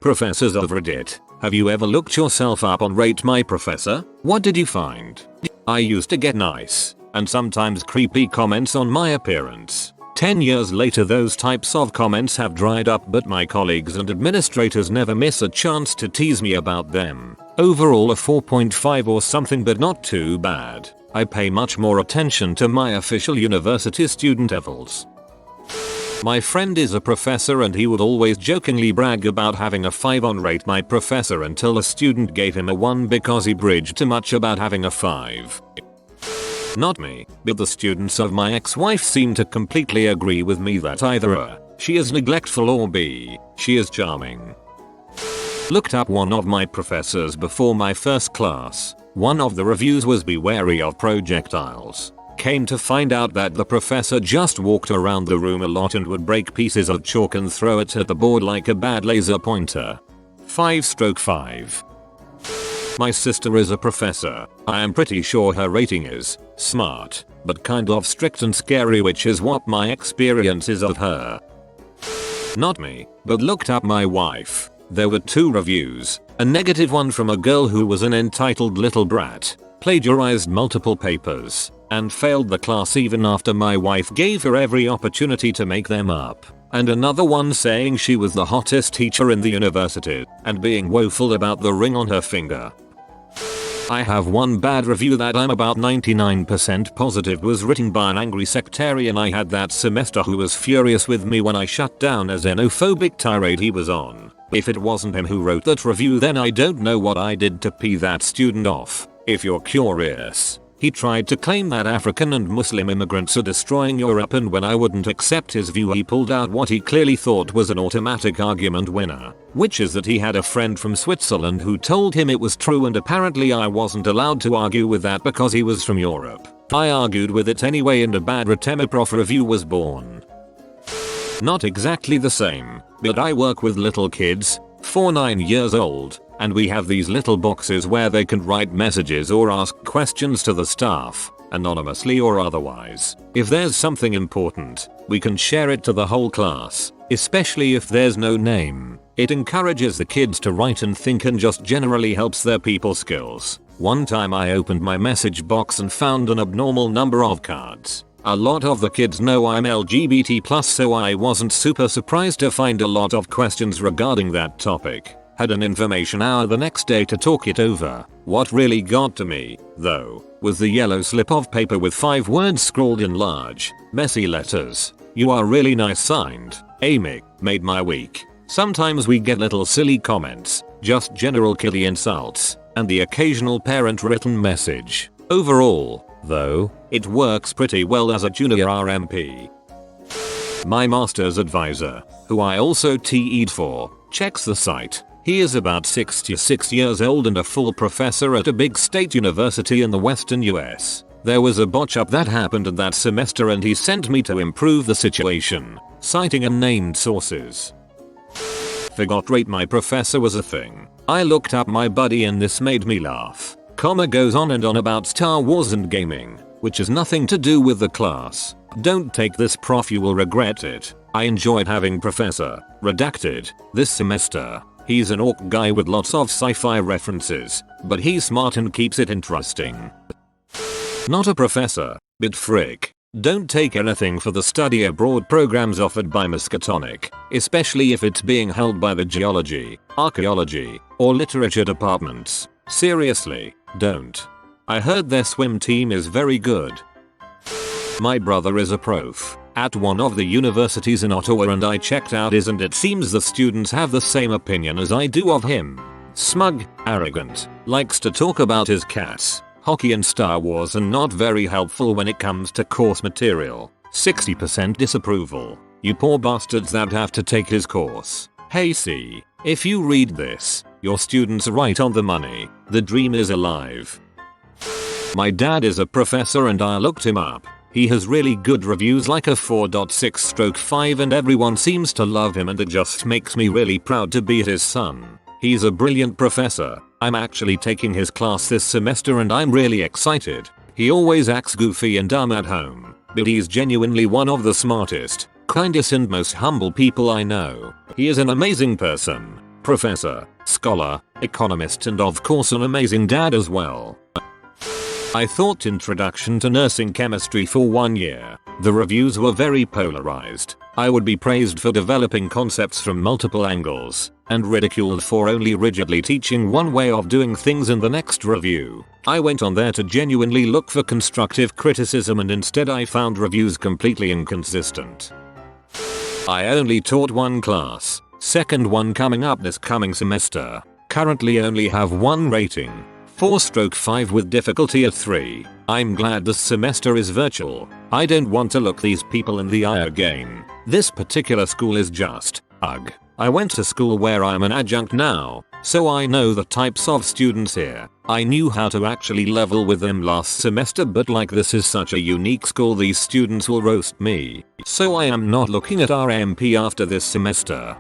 Professors of Reddit, have you ever looked yourself up on RateMyProfessor? What did you find? I used to get nice, and sometimes creepy comments on my appearance. 10 years later those types of comments have dried up, but my colleagues and administrators never miss a chance to tease me about them. Overall a 4.5 or something, but not too bad. I pay much more attention to my official university student levels. My friend is a professor and he would always jokingly brag about having a 5 on RateMyProfessor until a student gave him a 1 because he bridged too much about having a 5. Not me, but the students of my ex-wife seem to completely agree with me that either A, she is neglectful, or B, she is charming. Looked up one of my professors before my first class. One of the reviews was be wary of projectiles. Came to find out that the professor just walked around the room a lot and would break pieces of chalk and throw it at the board like a bad laser pointer. 5/5. My sister is a professor. I am pretty sure her rating is smart, but kind of strict and scary, which is what my experience is of her. Not me, but looked up my wife. There were 2 reviews, a negative one from a girl who was an entitled little brat, plagiarized multiple papers, and failed the class even after my wife gave her every opportunity to make them up, and another one saying she was the hottest teacher in the university, and being woeful about the ring on her finger. I have one bad review that I'm about 99% positive was written by an angry sectarian I had that semester who was furious with me when I shut down a xenophobic tirade he was on. If it wasn't him who wrote that review, then I don't know what I did to pee that student off. If you're curious, he tried to claim that African and Muslim immigrants are destroying Europe, and when I wouldn't accept his view he pulled out what he clearly thought was an automatic argument winner, which is that he had a friend from Switzerland who told him it was true, and apparently I wasn't allowed to argue with that because he was from Europe. I argued with it anyway and a bad RateMyProfessor review was born. Not exactly the same, but I work with little kids, 9 years old, and we have these little boxes where they can write messages or ask questions to the staff, anonymously or otherwise. If there's something important, we can share it to the whole class, especially if there's no name. It encourages the kids to write and think and just generally helps their people skills. One time I opened my message box and found an abnormal number of cards. A lot of the kids know I'm LGBT+, so I wasn't super surprised to find a lot of questions regarding that topic. Had an information hour the next day to talk it over. What really got to me, though, was the yellow slip of paper with 5 words scrawled in large, messy letters. "You are really nice," signed, Amy. Made my week. Sometimes we get little silly comments, just general kiddie insults, and the occasional parent written message. Overall, though, it works pretty well as a junior RMP. My master's advisor, who I also TE'd for, checks the site. He is about 66 years old and a full professor at a big state university in the western US. There was a botch up that happened in that semester and he sent me to improve the situation, citing unnamed sources. Forgot RateMyProfessor was a thing. I looked up my buddy and this made me laugh. Goes on and on about Star Wars and gaming, which has nothing to do with the class. Don't take this, prof, you will regret it. I enjoyed having Professor Redacted this semester. He's an orc guy with lots of sci-fi references, but he's smart and keeps it interesting. Not a professor, but frick. Don't take anything for the study abroad programs offered by Miskatonic, especially if it's being held by the geology, archaeology, or literature departments. Seriously, don't. I heard their swim team is very good. My brother is a prof at one of the universities in Ottawa and I checked out his and it seems the students have the same opinion as I do of him. Smug, arrogant, likes to talk about his cats, hockey and Star Wars, and not very helpful when it comes to course material. 60% disapproval. You poor bastards that have to take his course. Hey, see, if you read this, your students are right on the money. The dream is alive. My dad is a professor and I looked him up. He has really good reviews, like a 4.6/5, and everyone seems to love him and it just makes me really proud to be his son. He's a brilliant professor. I'm actually taking his class this semester and I'm really excited. He always acts goofy and dumb at home, but he's genuinely one of the smartest, kindest and most humble people I know. He is an amazing person. professor, scholar, economist, and of course an amazing dad as well. I taught Introduction to Nursing Chemistry for 1 year. The reviews were very polarized. I would be praised for developing concepts from multiple angles, and ridiculed for only rigidly teaching one way of doing things in the next review. I went on there to genuinely look for constructive criticism, and instead I found reviews completely inconsistent. I only taught one class, second one coming up this coming semester. Currently only have one rating. 4/5 with difficulty at 3. I'm glad this semester is virtual. I don't want to look these people in the eye again. This particular school is just, ugh. I went to school where I'm an adjunct now, so I know the types of students here. I knew how to actually level with them last semester, but like this is such a unique school, these students will roast me. So I am not looking at RMP after this semester.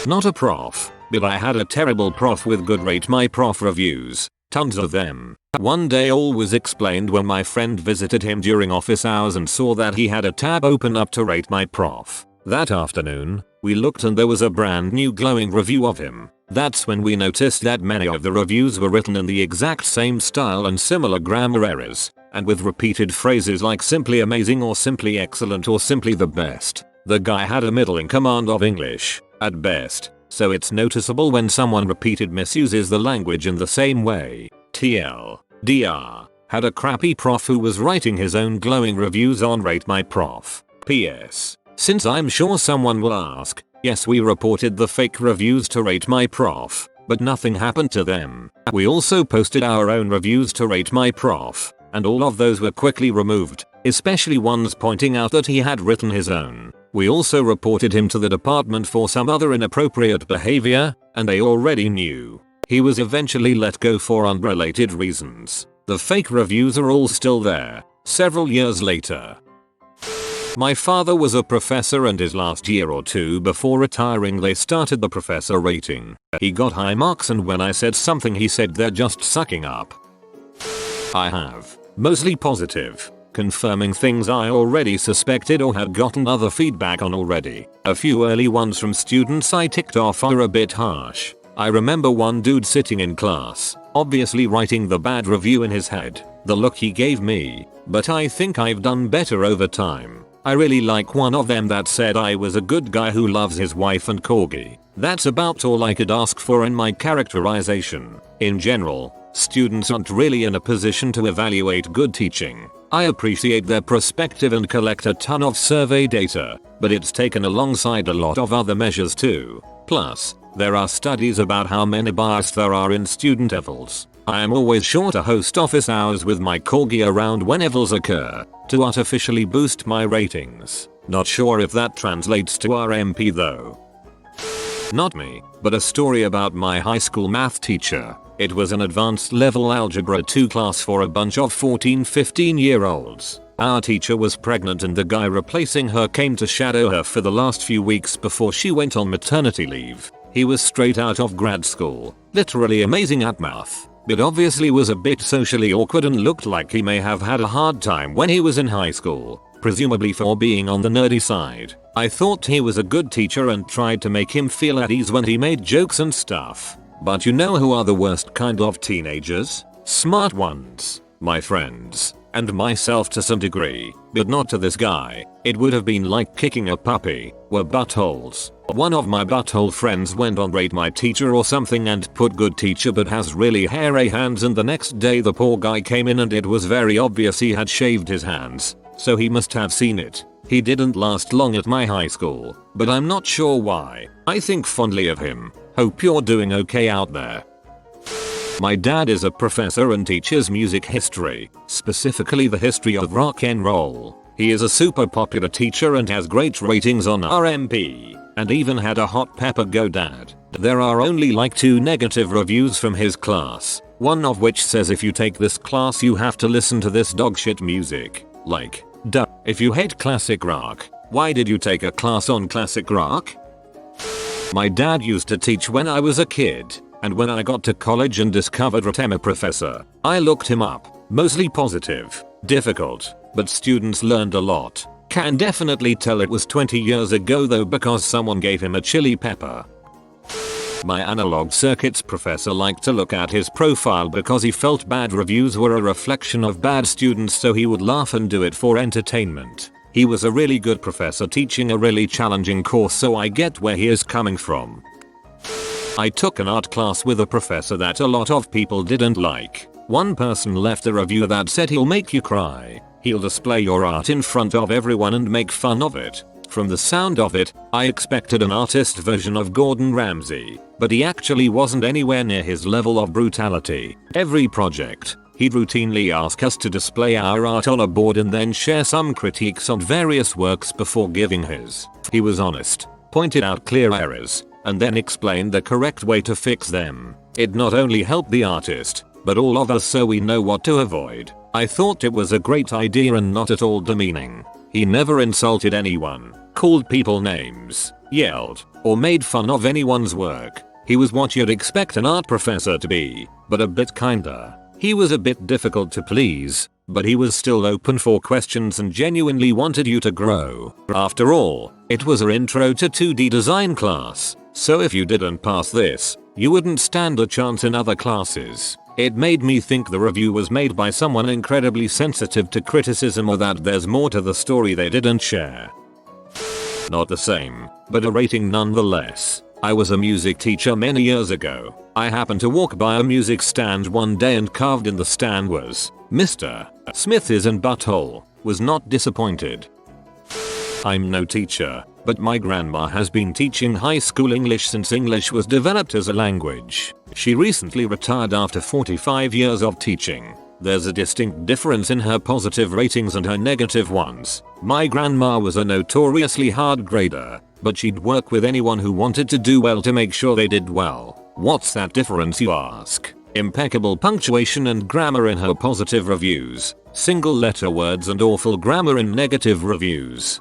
Not a prof, but I had a terrible prof with good RateMyProf reviews. Tons of them. One day all was explained when my friend visited him during office hours and saw that he had a tab open up to RateMyProf. That afternoon, we looked and there was a brand new glowing review of him. That's when we noticed that many of the reviews were written in the exact same style and similar grammar errors, and with repeated phrases like simply amazing or simply excellent or simply the best. The guy had a middling command of English, at best, so it's noticeable when someone repeated misuses the language in the same way. TLDR, had a crappy prof who was writing his own glowing reviews on RateMyProf. PS. Since I'm sure someone will ask, yes, we reported the fake reviews to RateMyProf, but nothing happened to them. We also posted our own reviews to RateMyProf, and all of those were quickly removed, especially ones pointing out that he had written his own. We also reported him to the department for some other inappropriate behavior, and they already knew. He was eventually let go for unrelated reasons. The fake reviews are all still there, several years later. My father was a professor, and his last year or two before retiring they started the professor rating. He got high marks, and when I said something he said they're just sucking up. I have. Mostly positive, confirming things I already suspected or had gotten other feedback on already. A few early ones from students I ticked off are a bit harsh. I remember one dude sitting in class, obviously writing the bad review in his head. The look he gave me, but I think I've done better over time. I really like one of them that said I was a good guy who loves his wife and corgi. That's about all I could ask for in my characterization. In general, students aren't really in a position to evaluate good teaching. I appreciate their perspective and collect a ton of survey data, but it's taken alongside a lot of other measures too. Plus, there are studies about how many bias there are in student evals. I am always sure to host office hours with my corgi around when evals occur, to artificially boost my ratings. Not sure if that translates to RMP though. Not me, but a story about my high school math teacher. It was an advanced level algebra 2 class for a bunch of 14-15-year-olds. Our teacher was pregnant and the guy replacing her came to shadow her for the last few weeks before she went on maternity leave. He was straight out of grad school, literally amazing at math, but obviously was a bit socially awkward and looked like he may have had a hard time when he was in high school, presumably for being on the nerdy side. I thought he was a good teacher and tried to make him feel at ease when he made jokes and stuff. But you know who are the worst kind of teenagers? Smart ones. My friends. And myself to some degree, but not to this guy. It would have been like kicking a puppy. We're buttholes. One of my butthole friends went on Rate My Teacher or something and put good teacher but has really hairy hands, and the next day the poor guy came in and it was very obvious he had shaved his hands. So he must have seen it. He didn't last long at my high school, but I'm not sure why. I think fondly of him. Hope you're doing okay out there. My dad is a professor and teaches music history, specifically the history of rock and roll. He is a super popular teacher and has great ratings on RMP, and even had a hot pepper go dad. There are only like 2 negative reviews from his class, one of which says if you take this class you have to listen to this dogshit music. Like, duh, if you hate classic rock, why did you take a class on classic rock? My dad used to teach when I was a kid, and when I got to college and discovered RateMyProfessor, I looked him up. Mostly positive, difficult, but students learned a lot. Can definitely tell it was 20 years ago though because someone gave him a chili pepper. My analog circuits professor liked to look at his profile because he felt bad reviews were a reflection of bad students, so he would laugh and do it for entertainment. He was a really good professor teaching a really challenging course, so I get where he is coming from. I took an art class with a professor that a lot of people didn't like. One person left a review that said he'll make you cry. He'll display your art in front of everyone and make fun of it. From the sound of it, I expected an artist version of Gordon Ramsay, but he actually wasn't anywhere near his level of brutality. Every project, he'd routinely ask us to display our art on a board and then share some critiques on various works before giving his. He was honest, pointed out clear errors, and then explained the correct way to fix them. It not only helped the artist, but all of us, so we know what to avoid. I thought it was a great idea and not at all demeaning. He never insulted anyone, called people names, yelled, or made fun of anyone's work. He was what you'd expect an art professor to be, but a bit kinder. He was a bit difficult to please, but he was still open for questions and genuinely wanted you to grow. After all, it was our intro to 2D design class, so if you didn't pass this, you wouldn't stand a chance in other classes. It made me think the review was made by someone incredibly sensitive to criticism, or that there's more to the story they didn't share. Not the same, but a rating nonetheless. I was a music teacher many years ago. I happened to walk by a music stand one day and carved in the stand was, "Mr. Smith is in butthole." Was not disappointed. I'm no teacher, but my grandma has been teaching high school English since English was developed as a language. She recently retired after 45 years of teaching. There's a distinct difference in her positive ratings and her negative ones. My grandma was a notoriously hard grader, but she'd work with anyone who wanted to do well to make sure they did well. What's that difference, you ask? Impeccable punctuation and grammar in her positive reviews, single letter words and awful grammar in negative reviews.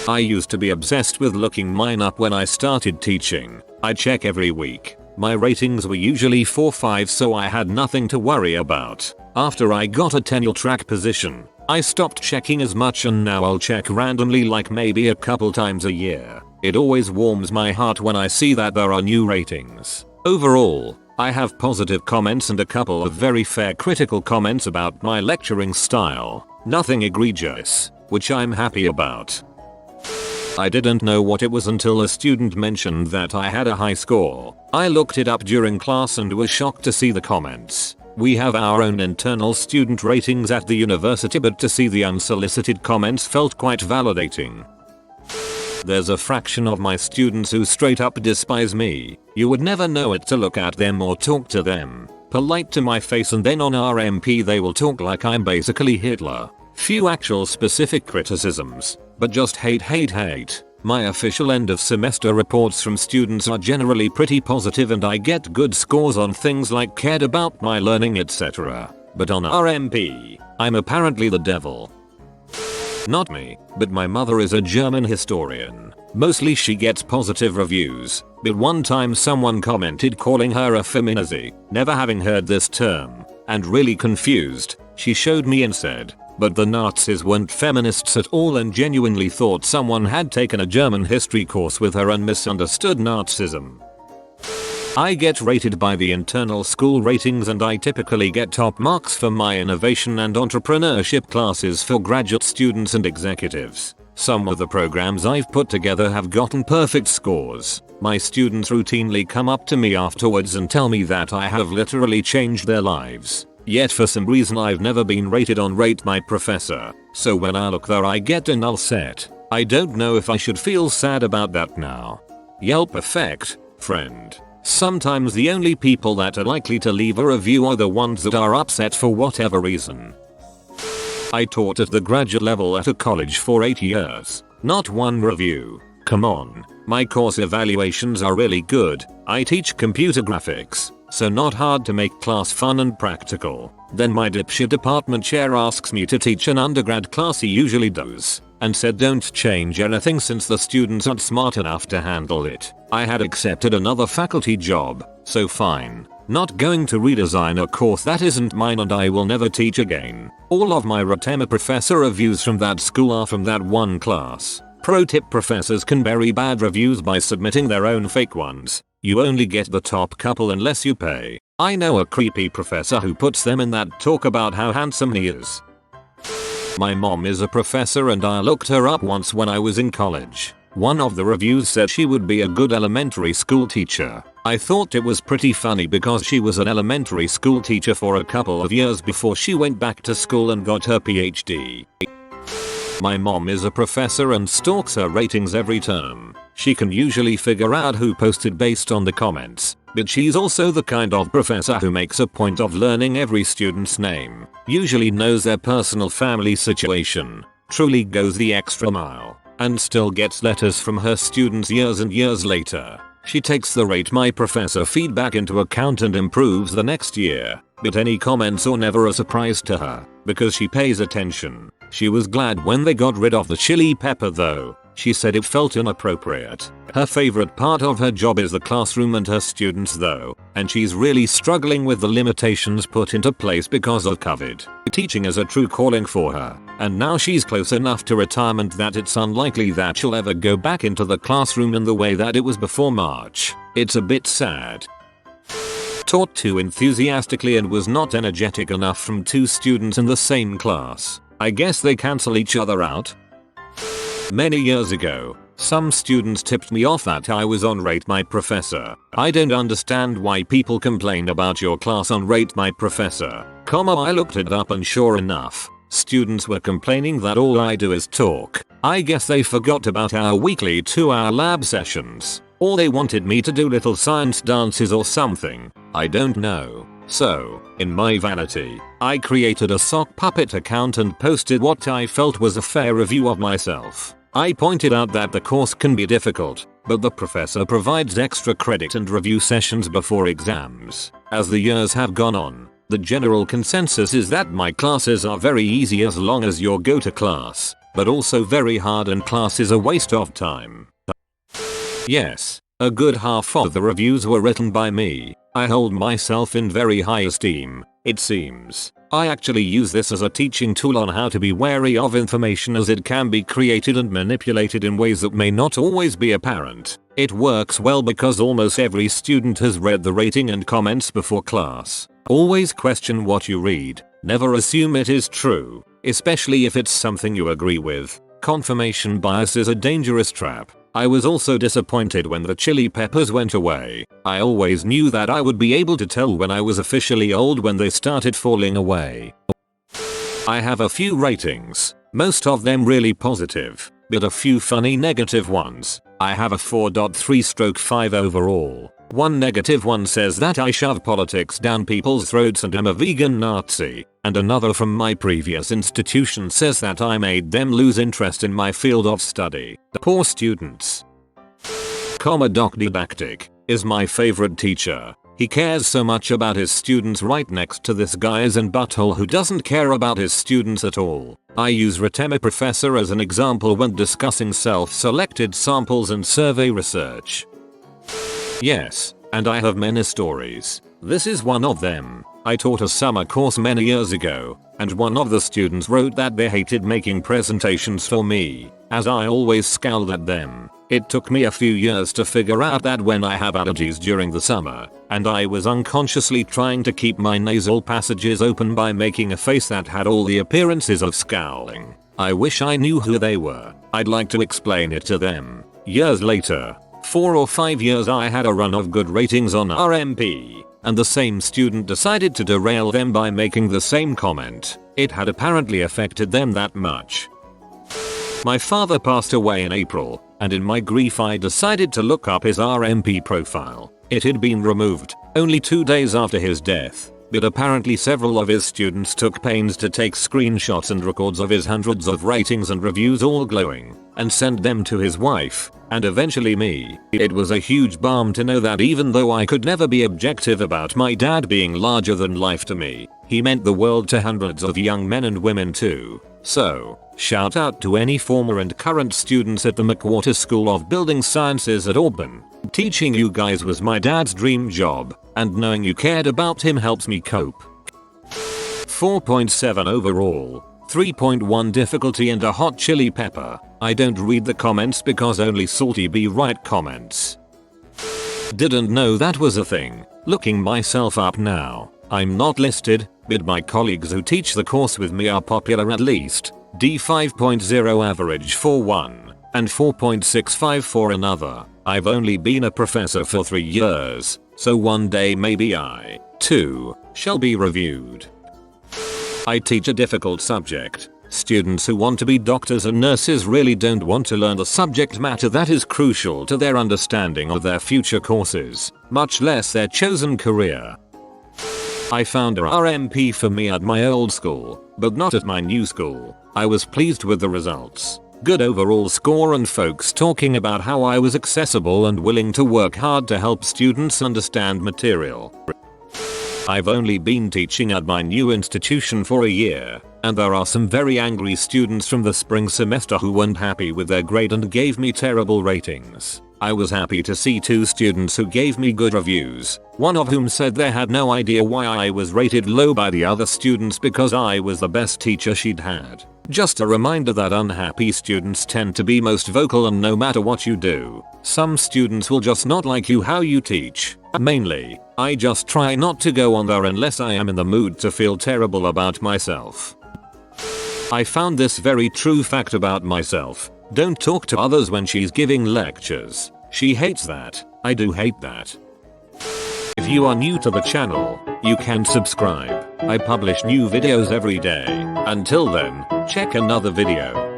I used to be obsessed with looking mine up when I started teaching. I'd check every week. My ratings were usually 4-5, so I had nothing to worry about. After I got a tenure track position, I stopped checking as much, and now I'll check randomly, like maybe a couple times a year. It always warms my heart when I see that there are new ratings. Overall, I have positive comments and a couple of very fair critical comments about my lecturing style. Nothing egregious, which I'm happy about. I didn't know what it was until a student mentioned that I had a high score. I looked it up during class and was shocked to see the comments. We have our own internal student ratings at the university, but to see the unsolicited comments felt quite validating. There's a fraction of my students who straight up despise me. You would never know it to look at them or talk to them. Polite to my face, and then on RMP they will talk like I'm basically Hitler. Few actual specific criticisms, but just hate. My official end of semester reports from students are generally pretty positive, and I get good scores on things like cared about my learning, etc. But on RMP, I'm apparently the devil. Not me, but my mother is a German historian. Mostly she gets positive reviews, but one time someone commented calling her a feminazi, never having heard this term, and really confused, she showed me and said, "But the Nazis weren't feminists at all," and genuinely thought someone had taken a German history course with her and misunderstood Nazism. I get rated by the internal school ratings, and I typically get top marks for my innovation and entrepreneurship classes for graduate students and executives. Some of the programs I've put together have gotten perfect scores. My students routinely come up to me afterwards and tell me that I have literally changed their lives. Yet for some reason I've never been rated on RateMyProfessor, so when I look there I get a null set. I don't know if I should feel sad about that now. Yelp effect, friend. Sometimes the only people that are likely to leave a review are the ones that are upset for whatever reason. I taught at the graduate level at a college for 8 years. Not one review. Come on. My course evaluations are really good. I teach computer graphics, so not hard to make class fun and practical. Then my dipshit department chair asks me to teach an undergrad class he usually does, and said don't change anything since the students aren't smart enough to handle it. I had accepted another faculty job, so fine. Not going to redesign a course that isn't mine, and I will never teach again. All of my RateMyProfessor reviews from that school are from that one class. Pro tip: professors can bury bad reviews by submitting their own fake ones. You only get the top couple unless you pay. I know a creepy professor who puts them in that talk about how handsome he is. My mom is a professor and I looked her up once when I was in college. One of the reviews said she would be a good elementary school teacher. I thought it was pretty funny because she was an elementary school teacher for a couple of years before she went back to school and got her PhD. My mom is a professor and stalks her ratings every term. She can usually figure out who posted based on the comments, but she's also the kind of professor who makes a point of learning every student's name, usually knows their personal family situation, truly goes the extra mile, and still gets letters from her students years and years later. She takes the RateMyProfessor feedback into account and improves the next year, but any comments are never a surprise to her, because she pays attention. She was glad when they got rid of the chili pepper though. She said it felt inappropriate. Her favorite part of her job is the classroom and her students though, and she's really struggling with the limitations put into place because of COVID. Teaching is a true calling for her, and now she's close enough to retirement that it's unlikely that she'll ever go back into the classroom in the way that it was before March. It's a bit sad. Taught too enthusiastically and was not energetic enough from 2 students in the same class. I guess they cancel each other out. Many years ago, some students tipped me off that I was on RateMyProfessor. I don't understand why people complain about your class on RateMyProfessor. I looked it up and sure enough, students were complaining that all I do is talk. I guess they forgot about our weekly 2-hour lab sessions. Or they wanted me to do little science dances or something. I don't know. So, in my vanity, I created a sock puppet account and posted what I felt was a fair review of myself. I pointed out that the course can be difficult, but the professor provides extra credit and review sessions before exams. As the years have gone on, the general consensus is that my classes are very easy as long as you go to class, but also very hard and class is a waste of time. Yes, a good half of the reviews were written by me. I hold myself in very high esteem, it seems. I actually use this as a teaching tool on how to be wary of information as it can be created and manipulated in ways that may not always be apparent. It works well because almost every student has read the rating and comments before class. Always question what you read, never assume it is true, especially if it's something you agree with. Confirmation bias is a dangerous trap. I was also disappointed when the chili peppers went away. I always knew that I would be able to tell when I was officially old when they started falling away. I have a few ratings, most of them really positive, but a few funny negative ones. I have a 4.3/5 overall. One negative one says that I shove politics down people's throats and am a vegan Nazi, and another from my previous institution says that I made them lose interest in my field of study. Poor students. Doc Didactic is my favorite teacher. He cares so much about his students. Right next to this guy is an butthole who doesn't care about his students at all. I use RateMyProfessor as an example when discussing self-selected samples and survey research. Yes, and I have many stories. This is one of them. I taught a summer course many years ago, and one of the students wrote that they hated making presentations for me, as I always scowled at them. It took me a few years to figure out that when I have allergies during the summer, and I was unconsciously trying to keep my nasal passages open by making a face that had all the appearances of scowling. I wish I knew who they were. I'd like to explain it to them. Years later, 4 or 5 years, I had a run of good ratings on RMP, and the same student decided to derail them by making the same comment. It had apparently affected them that much. My father passed away in April, and in my grief I decided to look up his RMP profile. It had been removed only 2 days after his death, but apparently several of his students took pains to take screenshots and records of his hundreds of ratings and reviews all glowing, and sent them to his wife, and eventually me. It was a huge balm to know that even though I could never be objective about my dad being larger than life to me, he meant the world to hundreds of young men and women too. So, shout out to any former and current students at the McWhorter School of Building Sciences at Auburn. Teaching you guys was my dad's dream job, and knowing you cared about him helps me cope. 4.7 overall, 3.1 difficulty and a hot chili pepper. I don't read the comments because only salty be right comments. Didn't know that was a thing. Looking myself up now. I'm not listed, but my colleagues who teach the course with me are popular at least. D5.0 average for one, and 4.65 for another. I've only been a professor for 3 years, so one day maybe I, too, shall be reviewed. I teach a difficult subject. Students who want to be doctors and nurses really don't want to learn the subject matter that is crucial to their understanding of their future courses, much less their chosen career. I found a RMP for me at my old school, but not at my new school. I was pleased with the results. Good overall score and folks talking about how I was accessible and willing to work hard to help students understand material. I've only been teaching at my new institution for a year, and there are some very angry students from the spring semester who weren't happy with their grade and gave me terrible ratings. I was happy to see 2 students who gave me good reviews, one of whom said they had no idea why I was rated low by the other students because I was the best teacher she'd had. Just a reminder that unhappy students tend to be most vocal, and no matter what you do, some students will just not like you how you teach. Mainly, I just try not to go on there unless I am in the mood to feel terrible about myself. I found this very true fact about myself. Don't talk to others when she's giving lectures. She hates that. I do hate that. If you are new to the channel, you can subscribe. I publish new videos every day. Until then, check another video.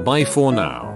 Bye for now.